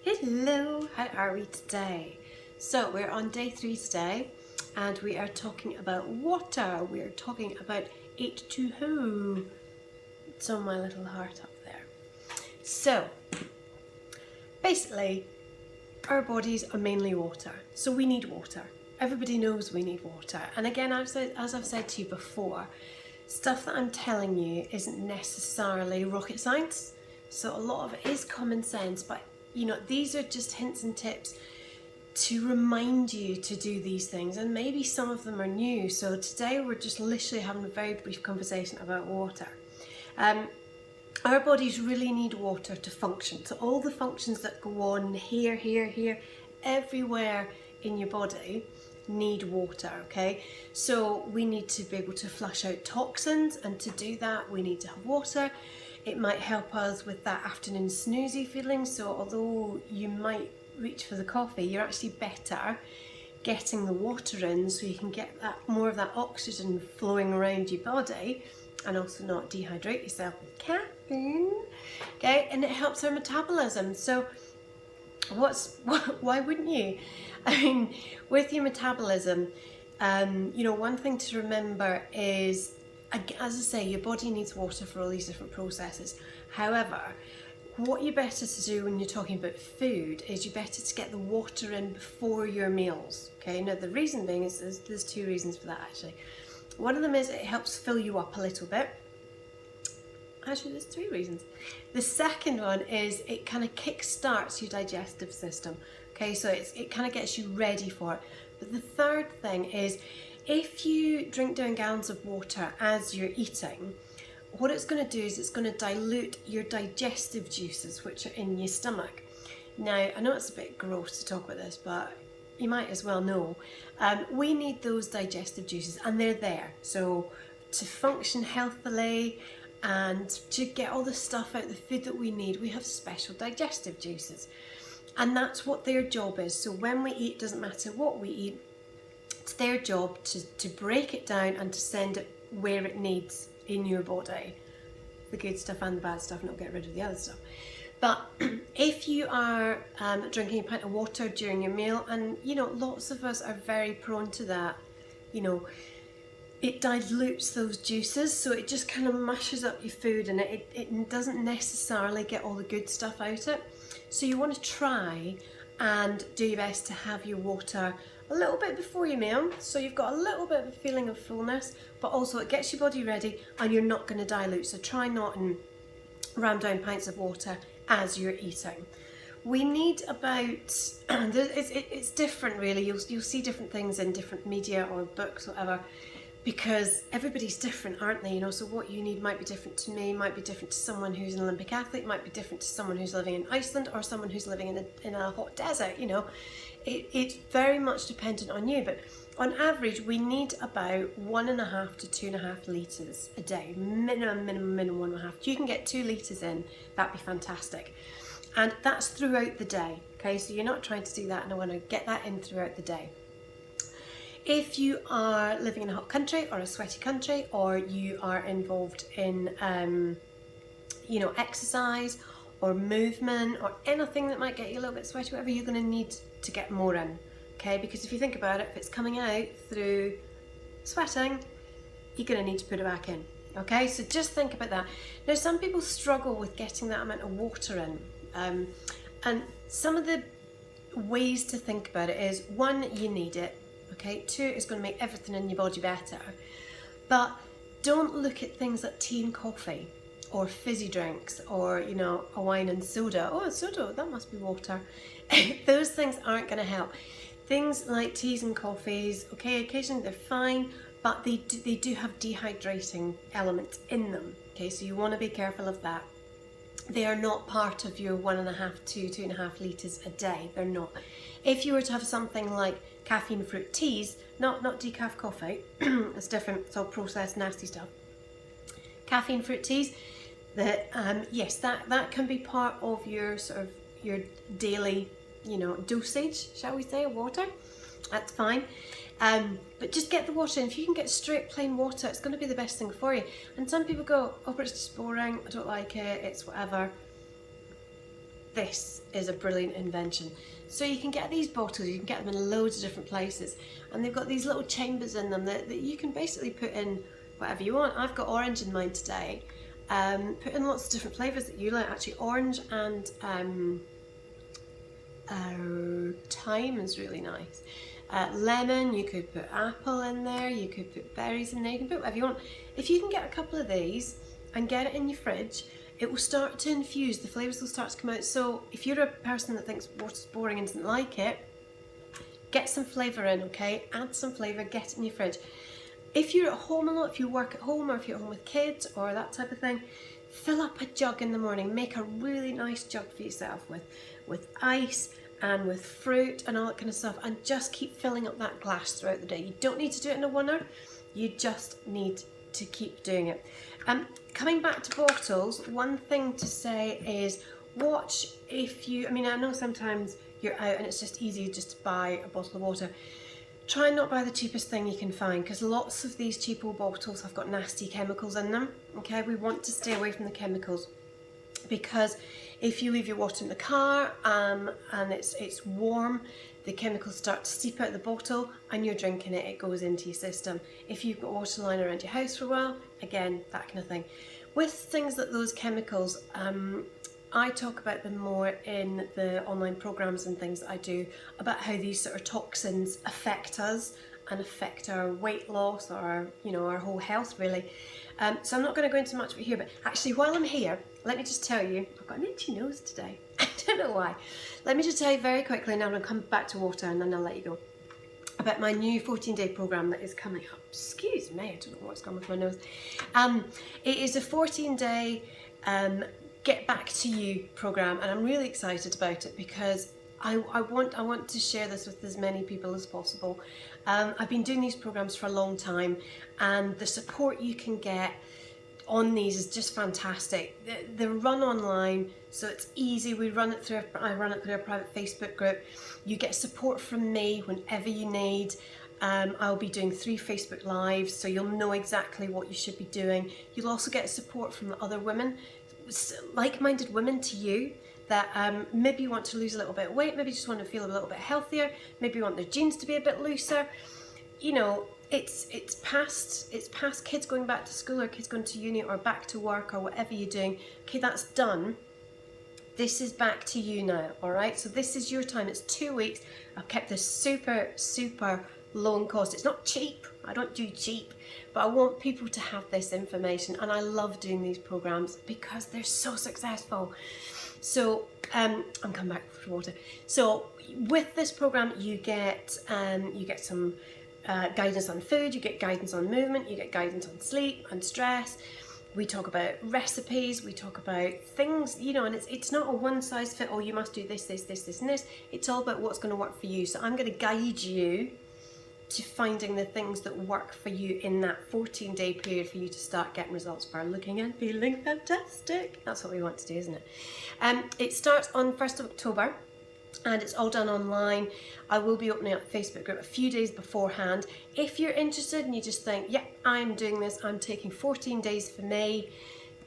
Hello, how are we today? So we're on day 3 today and we are talking about water. We are talking about H2O. It's on my little heart up there. So basically our bodies are mainly water, so we need water. Everybody knows we need water, and again, as I've said to you before, stuff that I'm telling you isn't necessarily rocket science, so a lot of it is common sense, but you know, these are just hints and tips to remind you to do these things, and maybe some of them are new. So today we're just literally having a very brief conversation about water. Our bodies really need water to function. So all the functions that go on here, everywhere in your body need water, okay? So we need to be able to flush out toxins, and to do that we need to have water. It might help us with that afternoon snoozy feeling, so although you might reach for the coffee, you're actually better getting the water in so you can get that more of that oxygen flowing around your body and also not dehydrate yourself with caffeine, okay? And it helps our metabolism. So why wouldn't you? I mean, with your metabolism, you know, one thing to remember is, as I say, your body needs water for all these different processes. However, what you're better to do when you're talking about food is you're better to get the water in before your meals, okay? Now the reason being is there's two reasons for that actually. One of them is it helps fill you up a little bit. Actually, there's 3 reasons. The second one is it kind of kick-starts your digestive system. Okay, so it kind of gets you ready for it. But the third thing is, if you drink down gallons of water as you're eating, what it's going to do is it's going to dilute your digestive juices, which are in your stomach. Now, I know it's a bit gross to talk about this, but you might as well know. We need those digestive juices, and they're there. So to function healthily and to get all the stuff out of the food that we need, we have special digestive juices. And that's what their job is. So when we eat, doesn't matter what we eat, it's their job to break it down and to send it where it needs in your body. The good stuff and the bad stuff, not get rid of the other stuff. But if you are drinking a pint of water during your meal, and you know, lots of us are very prone to that, you know, it dilutes those juices, so it just kind of mushes up your food, and it doesn't necessarily get all the good stuff out of it. So you want to try and do your best to have your water a little bit before your meal, so you've got a little bit of a feeling of fullness, but also it gets your body ready and you're not going to dilute. So try not and ram down pints of water as you're eating. We need about, it's different really, you'll see different things in different media or books, whatever, because everybody's different, aren't they? You know, so what you need might be different to me, might be different to someone who's an Olympic athlete, might be different to someone who's living in Iceland or someone who's living in a hot desert, you know. It's very much dependent on you, but on average we need about 1.5 to 2.5 litres a day, minimum 1.5. You can get 2 litres in, that'd be fantastic. And that's throughout the day, okay? So you're not trying to do that, and I want to get that in throughout the day. If you are living in a hot country or a sweaty country, or you are involved in, you know, exercise or movement or anything that might get you a little bit sweaty, whatever, you're going to need to get more in, okay? Because if you think about it, if it's coming out through sweating, you're going to need to put it back in, okay? So just think about that. Now, some people struggle with getting that amount of water in, and some of the ways to think about it is, 1, you need it. Okay, 2, it's going to make everything in your body better. But don't look at things like tea and coffee or fizzy drinks or, you know, a wine and soda. Oh, soda, that must be water. Those things aren't going to help. Things like teas and coffees, okay, occasionally they're fine, but they do have dehydrating elements in them. Okay, so you want to be careful of that. They are not part of your 1.5 to 2.5 litres a day. They're not. If you were to have something like caffeine fruit teas, not decaf coffee, it's different, it's all processed nasty stuff. Caffeine fruit teas, that yes, that can be part of your sort of your daily, you know, dosage, shall we say, of water. That's fine. But just get the water in. If you can get straight plain water, it's going to be the best thing for you. And some people go, oh, but it's just boring, I don't like it, it's whatever. this is a brilliant invention. So you can get these bottles, you can get them in loads of different places, and they've got these little chambers in them that you can basically put in whatever you want. I've got orange in mine today. Put in lots of different flavours that you like. Actually, orange and thyme is really nice. Lemon, you could put apple in there, you could put berries in there, you can put whatever you want. If you can get a couple of these and get it in your fridge, it will start to infuse, the flavours will start to come out. So if you're a person that thinks water's boring and doesn't like it, get some flavour in, okay? Add some flavour, get it in your fridge. If you're at home a lot, if you work at home or if you're at home with kids or that type of thing, fill up a jug in the morning. Make a really nice jug for yourself with ice and with fruit and all that kind of stuff, and just keep filling up that glass throughout the day. You don't need to do it in a one-hour, you just need to keep doing it. Coming back to bottles, one thing to say is watch if you, I mean, I know sometimes you're out and it's just easy just to buy a bottle of water. Try and not buy the cheapest thing you can find, because lots of these cheapo bottles have got nasty chemicals in them. Okay, we want to stay away from the chemicals, because if you leave your water in the car and it's warm, the chemicals start to seep out the bottle and you're drinking it, it goes into your system. If you've got water lying around your house for a while, again, that kind of thing. With things like those chemicals, I talk about them more in the online programs and things that I do, about how these sort of toxins affect us and affect our weight loss or our whole health really. So I'm not going to go into much of it here, but actually while I'm here, let me just tell you, I've got an itchy nose today. I don't know why. Let me just tell you very quickly, and I'm going to come back to water and then I'll let you go, about my new 14-day program that is coming up. Excuse me, I don't know what's gone with my nose. It is a 14-day Get Back to You program, and I'm really excited about it because I want to share this with as many people as possible. I've been doing these programs for a long time, and the support you can get on these is just fantastic. They're run online, so it's easy. I run it through a private Facebook group. You get support from me whenever you need. I'll be doing 3 Facebook Lives, so you'll know exactly what you should be doing. You'll also get support from other women, like-minded women to you, that maybe you want to lose a little bit of weight, maybe just want to feel a little bit healthier, maybe you want their jeans to be a bit looser. You know, it's past kids going back to school or kids going to uni or back to work or whatever you're doing. Okay, that's done. This is back to you now, all right? So this is your time. It's 2 weeks. I've kept this super, super low in cost. It's not cheap. I don't do cheap, but I want people to have this information, and I love doing these programs because they're so successful. So I'm coming back for water. So with this program, you get some guidance on food, you get guidance on movement, you get guidance on sleep and stress. We talk about recipes, we talk about things, you know, and it's not a one size fit all, you must do this, this, this, this and this. It's all about what's going to work for you. So I'm going to guide you to finding the things that work for you in that 14-day period for you to start getting results for looking and feeling fantastic. That's what we want to do, isn't it? It starts on 1st of October. And it's all done online. I will be opening up a Facebook group a few days beforehand. If you're interested and you just think, yeah, I'm doing this, I'm taking 14 days for me,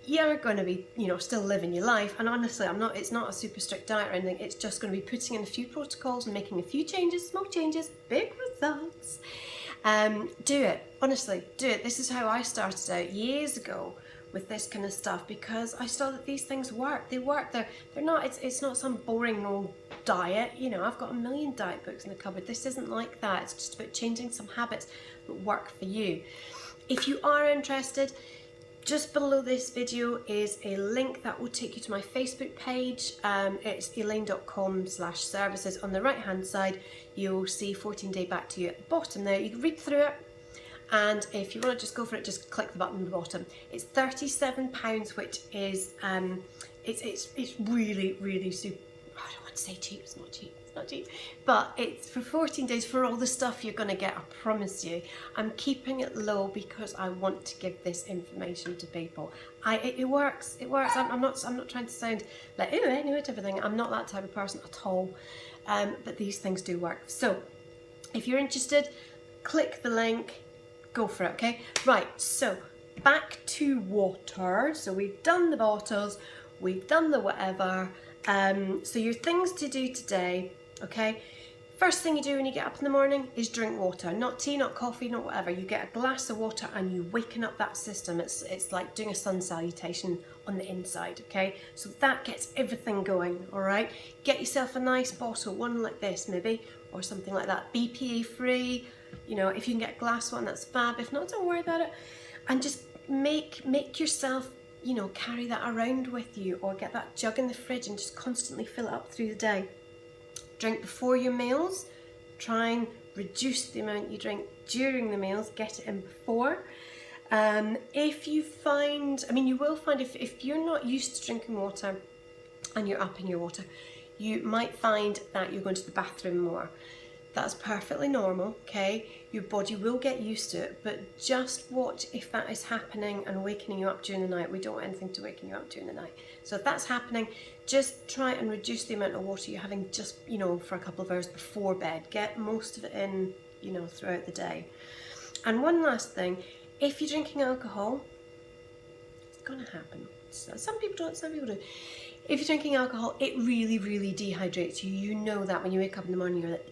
you're going to be, you know, still living your life. And honestly, it's not a super strict diet or anything. It's just going to be putting in a few protocols and making a few changes, small changes, big results. Do it. Honestly, do it. This is how I started out years ago with this kind of stuff, because I saw that these things work. They work. They're not. It's not some boring old diet. You know, I've got a million diet books in the cupboard. This isn't like that. It's just about changing some habits that work for you. If you are interested, just below this video is a link that will take you to my Facebook page. It's elaine.com/services. On the right hand side, you'll see 14-day Back to You at the bottom there. You can read through it. And if you want to just go for it, just click the button at the bottom. It's £37, which is it's really, really super. I don't want to say cheap. It's not cheap. It's not cheap. But it's for 14 days for all the stuff you're going to get. I promise you. I'm keeping it low because I want to give this information to people. It works. It works. I'm not trying to sound like I knew everything. I'm not that type of person at all. But these things do work. So if you're interested, click the link. Go for it, okay? Right, so back to water. So we've done the bottles, we've done the whatever. So your things to do today, okay? First thing you do when you get up in the morning is drink water. Not tea, not coffee, not whatever. You get a glass of water and you waken up that system. It's like doing a sun salutation on the inside, okay? So that gets everything going, all right? Get yourself a nice bottle, one like this maybe, or something like that. BPA free, you know, if you can get a glass one, that's fab. If not, don't worry about it. And just make yourself, you know, carry that around with you, or get that jug in the fridge and just constantly fill it up through the day. Drink before your meals. Try and reduce the amount you drink during the meals. Get it in before. If you find, I mean, you will find if you're not used to drinking water and you're upping your water, you might find that you're going to the bathroom more. That's perfectly normal, okay? Your body will get used to it, but just watch if that is happening and waking you up during the night. We don't want anything to waken you up during the night. So if that's happening, just try and reduce the amount of water you're having just, you know, for a couple of hours before bed. Get most of it in, you know, throughout the day. And one last thing, if you're drinking alcohol, it's gonna happen. So some people don't, some people do. If you're drinking alcohol, it really, really dehydrates you. You know that when you wake up in the morning, you're like,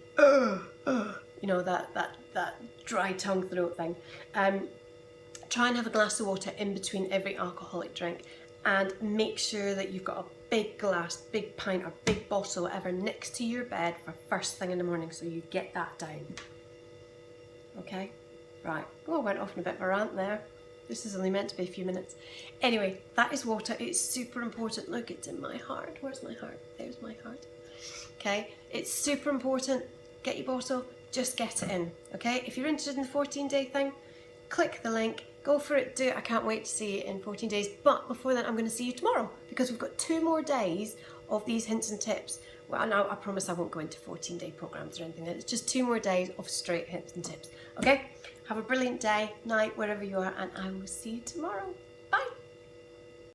you know, that dry tongue throat thing. Try and have a glass of water in between every alcoholic drink, and make sure that you've got a big glass, big pint or big bottle, whatever, next to your bed for first thing in the morning, so you get that down. Okay? Right. Oh, I went off on a bit of a rant there. This is only meant to be a few minutes. Anyway, that is water. It's super important. Look, it's in my heart. Where's my heart? There's my heart. Okay? It's super important. Get your bottle. Just get it in. Okay? If you're interested in the 14-day thing, click the link. Go for it. Do it. I can't wait to see it in 14 days. But before that, I'm going to see you tomorrow, because we've got 2 more days of these hints and tips. Well, now I promise I won't go into 14-day programs or anything. It's just 2 more days of straight hints and tips. Okay? Have a brilliant day, night, wherever you are, and I will see you tomorrow.